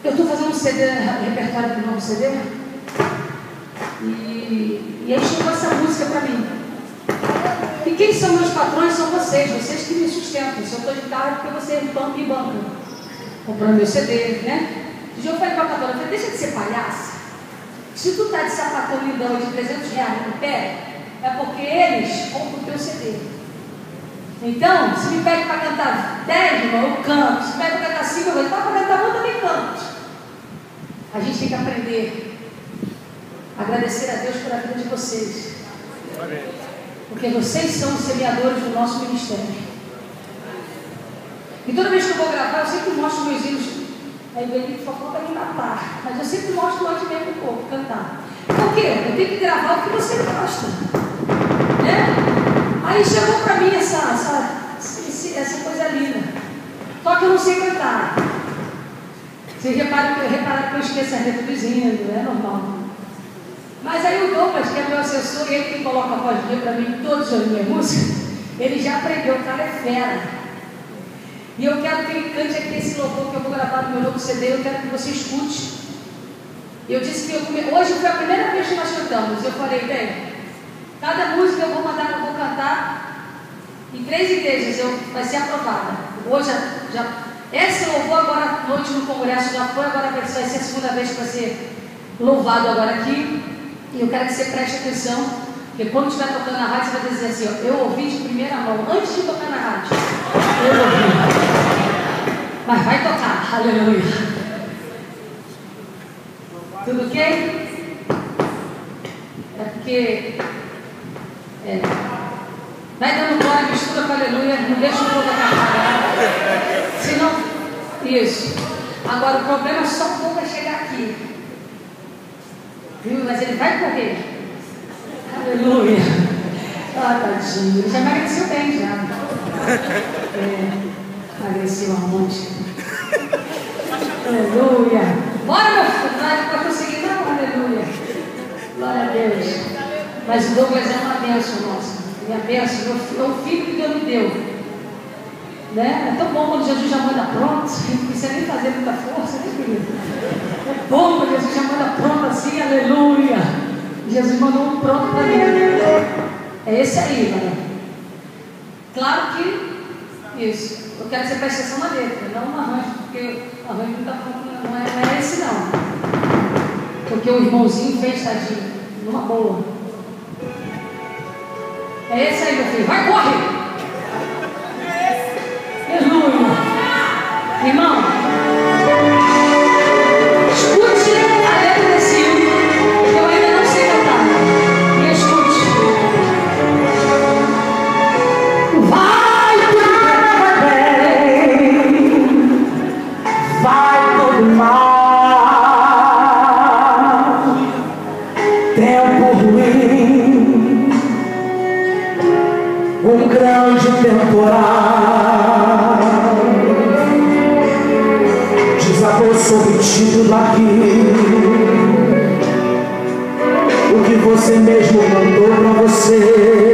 Eu estou fazendo um CD, repertório do novo CD, e aí chegou essa música para mim. E quem são meus patrões são vocês que me sustentam. Se eu estou de carro é porque vocês me bancam, comprando meu CD, né? Um dia eu falei para a cantora, deixa de ser palhaça. Se tu tá de sapatão lindão de R$300 no pé, é porque eles compram o teu CD. Então, se me pede para cantar 10, irmão, eu canto. Se me pede para cantar 5, eu vou para cantar 1, eu também canto. A gente tem que aprender a agradecer a Deus pela vida de vocês. Porque vocês são os semeadores do nosso ministério. E toda vez que eu vou gravar, eu sempre mostro meus hinos. Aí o Benito só falta me matar. Mas eu sempre mostro antes mesmo um pouco, cantar. Por quê? Eu tenho que gravar o que você gosta. Né? Aí chegou para mim essa coisa linda. Só que eu não sei cantar. Vocês repararam que eu esqueço as letras dos hinos, é normal. Mas aí o Douglas, que é meu assessor, e ele que coloca a voz dele para mim em todas as minhas músicas, ele já aprendeu, o cara é fera. E eu quero que ele cante aqui esse louvor que eu vou gravar no meu novo CD, eu quero que você escute. Eu disse que hoje foi a primeira vez que nós cantamos. Eu falei, bem, cada música eu vou cantar em 3 igrejas, vai ser aprovada. Hoje esse louvor agora à noite no congresso já foi, agora vai ser a segunda vez que vai ser louvado agora aqui. E eu quero que você preste atenção, porque quando estiver tocando na rádio, você vai dizer assim, ó, eu ouvi de primeira mão, antes de tocar na rádio. Eu ouvi. Mas vai tocar, aleluia. Tudo ok? É porque vai dando glória, mistura com aleluia, não deixa o povo atrapalhar. Senão, isso. Agora o problema é só o povo vai chegar aqui. Viu? Mas ele vai correr. Aleluia. Ah, tadinho. Ele já emagreceu bem já. Emagreceu um monte. Aleluia. Bora, meu filho. Não vai conseguir não. Aleluia. Glória a Deus. Mas o Douglas é uma bênção nossa. Minha bênção. É o filho que Deus me deu. Né? É tão bom quando Jesus já manda pronto. Não precisa nem fazer muita força, né, querido? É bom quando Jesus já manda pronto assim. Aleluia. Jesus mandou um pronto para mim. É esse aí, galera. Claro que isso. Eu quero que você preste atenção na letra, não no arranjo, porque o arranjo não é esse não. Porque o irmãozinho fez, tadinho, numa boa. É esse aí, meu filho. Vai, corre! Aleluia! Irmão, escute a letra desse hino, que eu ainda não sei cantar. E escute. Vai tudo bem, vai tudo mal, tempo ruim, um grande temporal desabou sobre ti tudo aquilo, o que você mesmo mandou pra você.